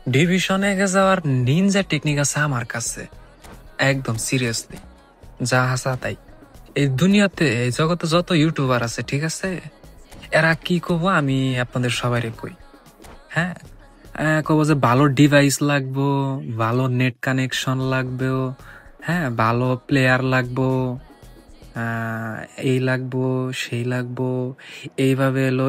ডিভিশনে যাওয়ার Ninja technique আছে আমার কাছে, একদম সিরিয়াসলি যা হাসা তাই। এই দুনিয়াতে এই জগতে যত ইউটিউবার আছে, ঠিক আছে, এরা কি কব আমি আপনাদের সবাইরে কই। হ্যাঁ, কব যে ভালো ডিভাইস লাগবো, ভালো নেট কানেকশন লাগবে, হ্যাঁ ভালো প্লেয়ার লাগবো, এই লাগবো সেই লাগবো, এইভাবে এলো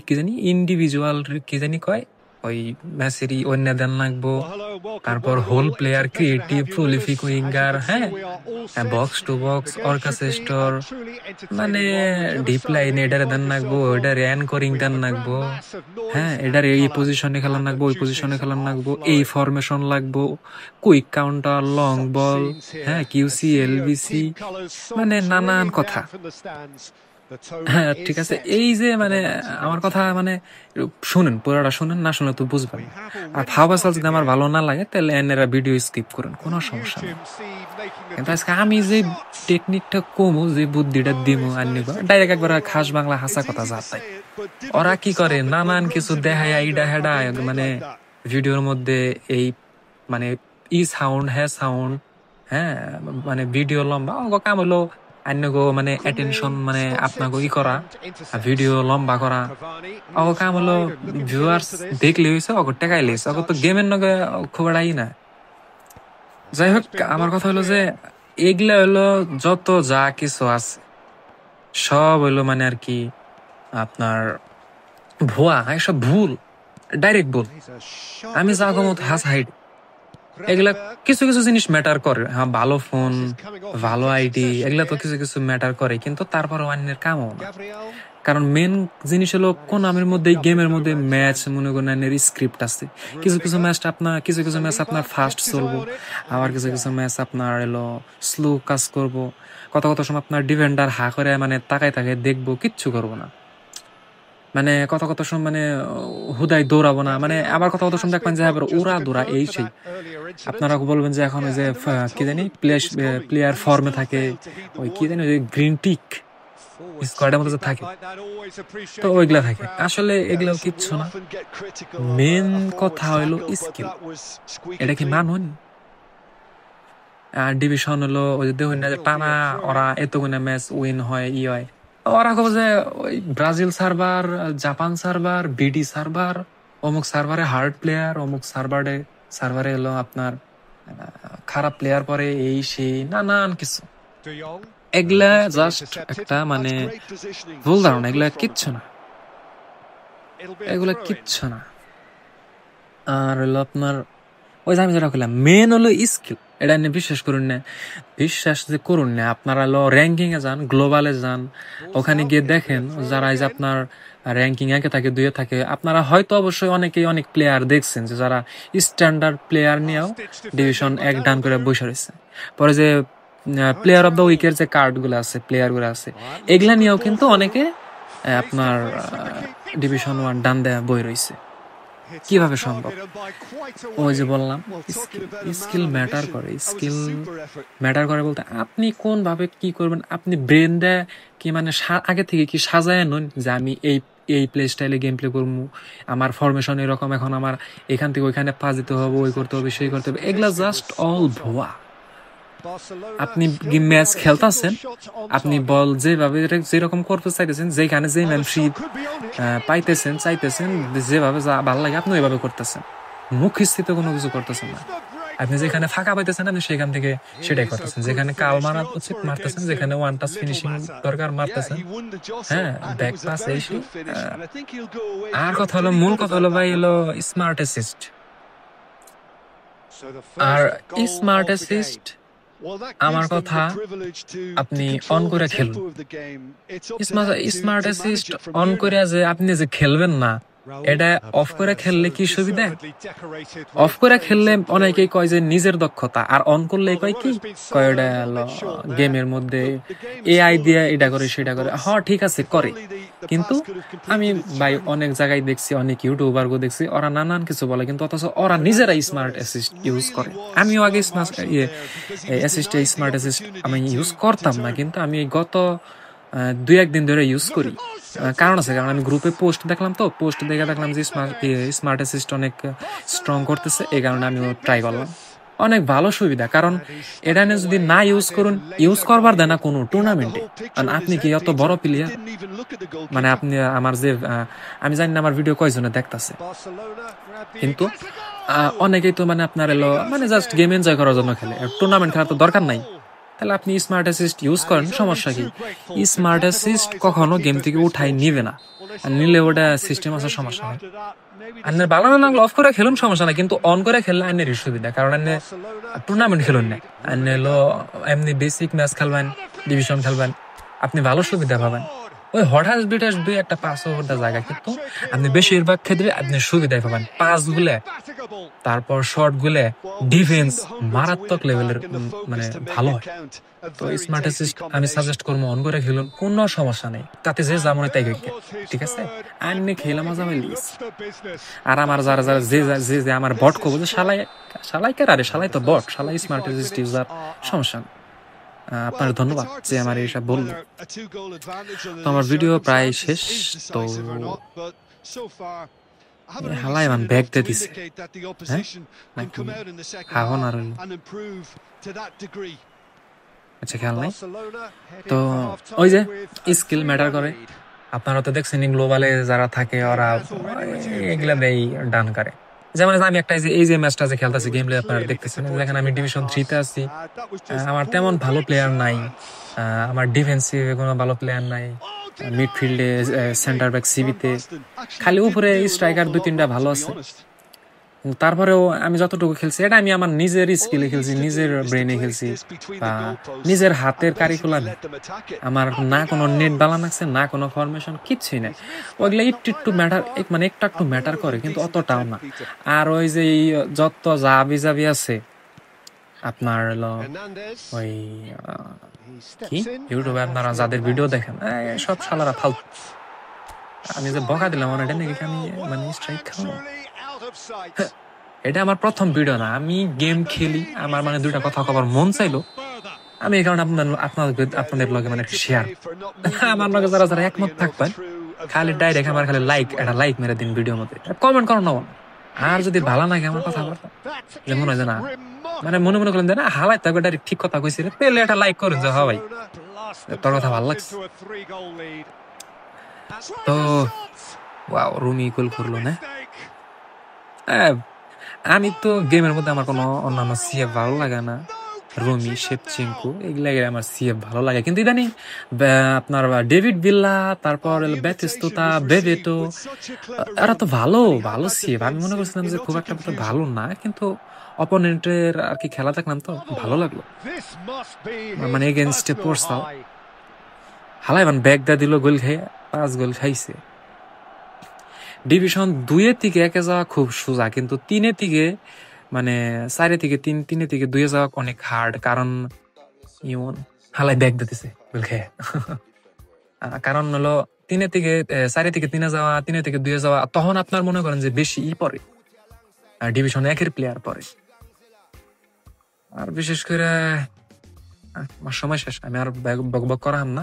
কি জানি ইন্ডিভিজুয়াল কি জানি কয়, ওই ম্যাচেরই অন্য দেন লাগবো, তারপর whole player creative prolific winger, হ্যাঁ বক্স টু বক্স অর্কাস্ট্রার, মানে ডিপ লাইন এটারে দেন লাগবো, এটার অ্যানকরিং দেন লাগবো, হ্যাঁ এটার এই পজিশনে খেলান লাগবো, ওই পজিশনে খেলান লাগবো, এই ফরমেশন লাগবো, কুইক কাউন্টার, লং বল, হ্যাঁ কিউসি এলবিসি, মানে নানান কথা। হ্যাঁ ঠিক আছে, এই যে মানে আমার কথা মানে শুনেন, পুরোটা শুনেন, না শুনলে তো বুঝবেন না। আর ভাবাসাল যদি আমার ভালো না লাগে তাহলে এনারা ভিডিও স্কিপ করেন, কোনো সমস্যা নেই। কিন্তু আজকে আমি যে টেকনিকটা কমু, যে বুদ্ধিটা দিমু আনি ডাইরেক্ট একবার খাস বাংলা হাসা কথা যা তাই। ওরা কি করে নানান কিছু দেখায় ইডা হেডা, মানে ভিডিওর মধ্যে এই মানে ই সাউন্ড হ্যাঁ সাউন্ড, হ্যাঁ মানে ভিডিও লম্বা কাম হলো আন্যগো, মানে অ্যাটেনশন মানে আপনাকে ই করা, ভিডিও লম্বা করা, কাম হলো ভিউয়ার্স দেখলে হয়েছে, টেকাই লেছে, তো গেমের নগে খুব একটা না। যাই হোক, আমার কথা হলো যে এগুলা হলো যত যা কিছু আছে সব হইলো মানে আর কি আপনার ভুয়া, সব ভুল, ডাইরেক্ট ভুল। আমি যা কমত হাস হাইড, এগুলা কিছু কিছু জিনিস ম্যাটার করে, হ্যাঁ ভালো ফোন, ভালো আইডি, এগুলা তো কিছু কিছু ম্যাটার করে, কিন্তু তারপর অন্যের কামও না। কারণ মেন জিনিস হলো কোন আমের মধ্যে গেমের মধ্যে ম্যাচ মনে করেন স্ক্রিপ্ট আছে। কিছু কিছু ম্যাচ আপনার ফাস্ট চলবো, আবার কিছু কিছু ম্যাচ আপনার এলো স্লো কাজ করবো, কত কত সময় আপনার ডিফেন্ডার হা করে মানে তাকায় তাকায় দেখবো, কিচ্ছু করবো না, মানে কত কত সময় মানে হুদাই দৌড়াবো না, মানে আবার কত কত সময় দেখবেন যে ওরা দৌড়া এই সেই। আপনারা বলবেন যে এখন ওই যে কি জানি প্লেয়ার ফর্মে থাকে, ওই কি জানি ওই গ্রিন টিক স্কোয়াডের মধ্যে থাকে, তো ওইগুলা থাকে। আসলে এগুলাও কিচ্ছু না, মেন কথা হইলো স্কিল। এটা কি মানুন? আর ডিভিশন হলো ওই যে দেখুন না যে টানা ওরা এতগুলো ম্যাচ উইন হয়, ই হয়, ওরা কবে যে ওই Brazil server, Japan server, BD server, অমুক সার্ভারে হার্ড প্লেয়ার, অমুক সার্ভারে এলো আপনার খারাপ প্লেয়ার পরে, এই সেই নানান কিছু। এগুলা জাস্ট একটা মানে ভুল ধারণা, এগুলা কিচ্ছু না, এগুলা কিচ্ছু না। আর হলো আপনার ওই যে আমি যেটা বললাম, মেন হলো স্কিল। এটা নিয়ে বিশ্বাস করুন না, বিশ্বাস যে করুন না, আপনারা হলো র্যাঙ্কিং এ যান, গ্লোবালে যান, ওখানে গিয়ে দেখেন যারা এই যে আপনার র্যাঙ্কিং 1-এ থাকে, 2-এ থাকে, আপনারা হয়তো অবশ্যই অনেকেই অনেক প্লেয়ার দেখছেন যে যারা স্ট্যান্ডার্ড প্লেয়ার নিয়েও ডিভিশন 1 ডান করে বসে রয়েছে। পরে যে প্লেয়ার অফ দ্য উইকের যে কার্ড গুলো আছে, প্লেয়ার গুলো আছে, এগুলা নিয়েও কিন্তু অনেকে আপনার ডিভিশন 1 ডান দেয়া বই রয়েছে। কিভাবে সম্ভব? ওই যে বললাম স্কিল ম্যাটার করে। স্কিল ম্যাটার করে বলতে আপনি কোন ভাবে কি করবেন, আপনি ব্রেন দেয় কি মানে আগে থেকে কি সাজায় নন যে আমি এই এই প্লে স্টাইলে গেম প্লে করবো, আমার ফরমেশন এরকম, এখন আমার এখান থেকে ওইখানে পা দিতে হবে, ওই করতে হবে, সেই করতে হবে, এগুলা জাস্ট অল ভুয়া। আপনি ম্যাচ খেলতেছেন, আপনি বল যেভাবে যেরকম করতে চাইতেছেন, যেখানে যে ম্যান ফ্রি পাইতেছেন চাইতেছেন, যেভাবে ভালো লাগে আপনি ওইভাবে করতেছেন, মুখস্থিত কোনো কিছু করতেছেন না। আপনি যেখানে ফাঁকা পাইতেছেন আপনি সেখান থেকে সেটাই করতেছেন, যেখানে কাল মারা উচিত মারতেছেন, যেখানে ওয়ান টাচ ফিনিশিং দরকার মারতেছেন, হ্যাঁ ব্যাক পাস এই। আর কথা হলো, মূল কথা হলো ভাই হলো স্মার্ট অ্যাসিস্ট। আর স্মার্ট অ্যাসিস্ট আমার কথা আপনি অন করে খেলুন। স্মার্ট অ্যাসিস্ট অন করে যে আপনি যে খেলবেন না, এটা অফ করে খেললে কি সুবিধা? অফ করে খেললে অনেকেই কয় যে নিজের দক্ষতা, আর অন করলে কয় কি কয় এটা গেমের মধ্যে এআই দিয়ে এটা করে সেটা করে। হ্যাঁ ঠিক আছে করে, কিন্তু আমি ভাই অনেক জায়গায় দেখছি, অনেক ইউটিউবার গো দেখছি, ওরা নানান কিছু বলে, কিন্তু অথচ ওরা নিজেরাই স্মার্ট অ্যাসিস্ট ইউজ করে। আমিও আগে স্মার্ট অ্যাসিস্ট আমি ইউজ করতাম না, কিন্তু আমি গত 2-1 দিন ধরে ইউজ করি। কারণ আছে, কারণ আমি গ্রুপে পোস্ট দেখলাম, তো পোস্ট দেখে দেখলাম যে স্মার্ট অ্যাসিস্ট অনেক স্ট্রং করতেছে, এই কারণে আমিও ট্রাই করলাম। অনেক ভালো সুবিধা, কারণ এটা নিয়ে যদি না ইউজ করুন, ইউজ করবার দেয় না কোনো টুর্নামেন্টে। কারণ আপনি কি অত বড় প্লেয়ার, মানে আপনি আমার যে আমি জানি না আমার ভিডিও কয়জনে দেখতাছে, কিন্তু অনেকেই তো মানে আপনার এলো মানে জাস্ট গেম এনজয় করার জন্য খেলে, টুর্নামেন্ট খেলার তো দরকার নাই। তাহলে আপনি স্মার্ট অ্যাসিস্ট ইউজ করেন, সমস্যা কি? স্মার্ট অ্যাসিস্ট কখনো গেম থেকে উঠাই নিবে না, আর নিলে ওটা সিস্টেম আছে, সমস্যা নেই। আন্নের ভালো না লাগলে অফ করে খেলুন, সমস্যা নাই, কিন্তু অন করে খেললে আন্নের সুবিধা, কারণ আন্নে টুর্নামেন্ট খেলুন না, আন্নে এলো এমনি বেসিক ম্যাচ খেলবেন, ডিভিশন খেলবেন, আপনি ভালো সুবিধা পাবেন। ওই হঠাৎ বিটাস 2-1 পাস ওভার দা জায়গা, কিন্তু আপনি বেশিরভাগ ক্ষেত্রে আপনি সুবিধাই পাবেন। পাস গুলে, তারপর শর্ট গুলে, ডিফেন্স মারাত্মক লেভেলের মানে ভালো হয়। তো স্মার্ট অ্যাসিস্ট আমি সাজেস্ট করবো অন করে খেলুন, কোনো সমস্যা নেই, তাতে যে যা মনে তাই ঠিক আছে। আইনে খেলা মজা পাইলিস। আর আমার যারা যারা যে আমার বট কবো যে শালাই কার, আরে শালাই তো বট, শালাই স্মার্ট অ্যাসিস্ট ইউজার, সমস্যা নেই। আপনার ধন্যবাদ যে আমার এইসব বললো। তো আমার ভিডিও প্রায় শেষ, তো হালাই মান ব্যাগ দিয়ে দিছে, হ্যাঁ নাকি হাগন আর আচ্ছা খেয়াল নাই। তো ওই যে স্কিল ম্যাটার করে, আপনারা তো দেখছেন গ্লোবালে যারা থাকে ওরা এগুলা দেয় ডান করে। যেমন আমি একটা এই যে ম্যাচটা যে খেলতেছি গেমলে আপনারা দেখতেছেন, দেখেন আমি ডিভিশন 3-তে আছি, আমার তেমন ভালো প্লেয়ার নাই, আমার ডিফেন্সিভে কোনো ভালো প্লেয়ার নাই, মিডফিল্ডে সেন্টার ব্যাক সিবিতে খালি, উপরে স্ট্রাইকার 2-3টা ভালো আছে। তারপরেও আমি যতটুকু খেলছি এটা আমি আমার নিজের স্কিলে খেলছি, নিজের ব্রেনে খেলছি, বা নিজের হাতের কারিকুলাম। আমার না কোনো নেট বালা লাগছে, না কোনো ফরমেশন, কিচ্ছুই না। ওইগুলো একটু ম্যাটার, মানে একটু ম্যাটার করে, কিন্তু অতটাও না। আর ওই যে যত জাবি আছে আপনার হলো ওই কি ইউটিউবে আপনারা যাদের ভিডিও দেখেন, সব শালারা ফালতু। আমি যে বকা দিলাম এটা নাকি আমি মানে স্ট্রাইক খাবো, এটা আমার প্রথম ভিডিও না, আমি গেম খেলি, আমার মানে দুইটা কথা কবার মন চাইলো, আমি এই কারণে আপনাদের লগে মানে শেয়ার। আমার লগে যারা যারা একমত থাকবেন খালি ডাইরেক্ট আমার খালি একটা লাইক মেরে দিন ভিডিওর মধ্যে, কমেন্ট করো না। আর যদি ভালো লাগে আমার কথা বলতে, যে মনে হয় যে না মানে মনে মনে করলেন যে না হালাই থাকবে, ডাইরেক্ট ঠিক কথা কইছি, পেলে একটা লাইক করেন যে হ্যাঁ ভাই তোর কথা ভালো লাগছে। তো ওয়াও, রুমি গোল করলো না। আমি তো গেমের মধ্যে আমার কোনো অন্যান্য সিএফ ভালো লাগে না, রুমি, শেপচেঙ্কো এগুলা আমার সিএফ ভালো লাগে, কিন্তু ইদানিং আপনার ডেভিড ভিল্লা, তারপর ব্যাতিস্তুতা, বেবেটো, এরা তো ভালো ভালো সিএফ। আমি মনে করছিলাম যে খুব একটা ভালো না, কিন্তু অপোনেন্টের আর কি খেলা দেখলাম তো ভালো লাগলো, মানে এগেনস্টে পোর্সাল হালাই মানে ব্যাগ দা দিল, গোল খেয়ে 5 গোল খাইছে। ডিভিশন 2-এর থেকে 1-এ যাওয়া খুব সোজা, কিন্তু 3-এর থেকে মানে 4-এর থেকে 3-এর থেকে 2-এ যাওয়া অনেক হার্ড, কারণ ইমন হালাই ব্যাগ দিতেছে গোল খেয়ে। কারণ হলো 3-এর থেকে 4-এর থেকে 3-এ যাওয়া, 3-এর থেকে 2-এ যাওয়া, তখন আপনার মনে করেন যে বেশি পরে ডিভিশন 1-এর প্লেয়ার পরে। আর বিশেষ করে আমার সময় শেষ, আমি আর বক করাম না।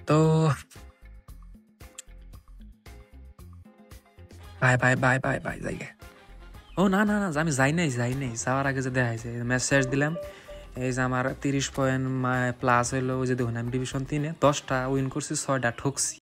তো bye bye bye bye bye জায়গা। ও না না না, আমি যাই নাই যাওয়ার আগে যে দেখাইছে ম্যাচ শেষ দিলাম, এই যে আমার 30 পয়েন্ট প্লাস হইলো, ওই যে দেখুন আমি ডিভিশন 3-এ 10টা উইন করছি, 6টা ঠকছি।